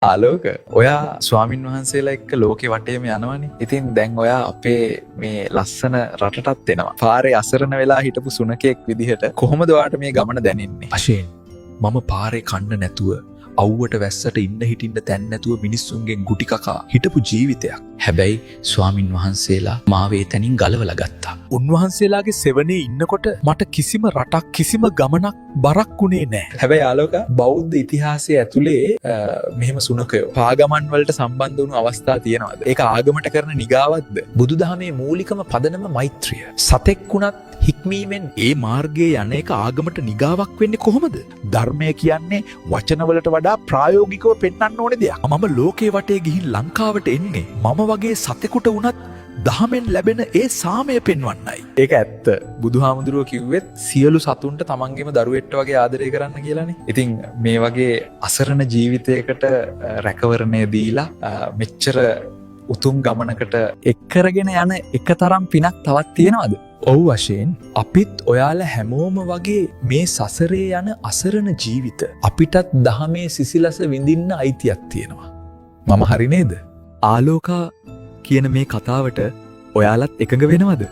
ආලෝක ඔයා ස්වාමින් වහන්සේලා එක්ක ලෝකෙ වටේම යනවනේ. ඉතින් දැන් ඔයා අපේ මේ ලස්සන රටටත් එනවා. පාරේ අසරණ වෙලා හිටපු සුනකෙක් විදිහට කොහොමද ඔයාට මේ ගමන දැනෙන්නේ? අශේන් මම පාරේ කන්න නැතුව අව්වට වැස්සට ඉන්න හිටින්න තැන් නැතුව මිනිස්සුන්ගෙන් ගුටි කකා හිටපු ජීවිතයක්. හැබැයි ස්වාමින් වහන්සේලා මාව එතනින් ගලවලා ගත්තා. උන්වහන්සේලාගේ සෙවනේ ඉන්නකොට මට කිසිම රටක් කිසිම ගමනක් බරක් වුණේ නැහැ. හැබැයි ආලෝක බෞද්ධ ඉතිහාසයේ ඇතුලේ මෙහෙම සුනකයෝ පාගමන් වලට සම්බන්ධ වුණු අවස්ථා තියෙනවද? ඒක ආගමට කරන නිගාවක්ද? බුදුදහමේ මූලිකම පදනම මෛත්‍රිය. සතෙක් වුණත් හික්මීමෙන් ඒ මාර්ගයේ යන එක ආගමට නිගාවක් වෙන්නේ කොහොමද? ධර්මය කියන්නේ වචනවලට වඩා ප්‍රායෝගිකව පෙන්වන්න ඕනේ දෙයක්. මම ලෝකේ වටේ ගිහින් ලංකාවට එන්නේ මම වගේ සතෙකුට වුණත් දහමෙන් ලැබෙන ඒ සාමය පෙන්වන්නයි. ඒක ඇත්ත. බුදුහාමුදුරුවෝ කිව්වෙත් සියලු සතුන්ට තමන්ගේම දරුවෙක්ට වගේ ආදරය කරන්න කියලානේ. ඉතින් මේ වගේ අසරණ ජීවිතයකට රැකවරණය දීලා මෙච්චර උතුම් ගමනකට එක්කරගෙන යන එක තරම් පිනක් තවත් තියෙනවද? ඔව් වශයෙන් අපිත් ඔයාලා හැමෝම වගේ මේ සසරේ යන අසරණ ජීවිත අපිටත් දහමේ සිසිලස විඳින්න අයිතියක් තියෙනවා. මම හරි නේද? ආලෝකා කියන මේ කතාවට ඔයාලත් එකඟ වෙනවද?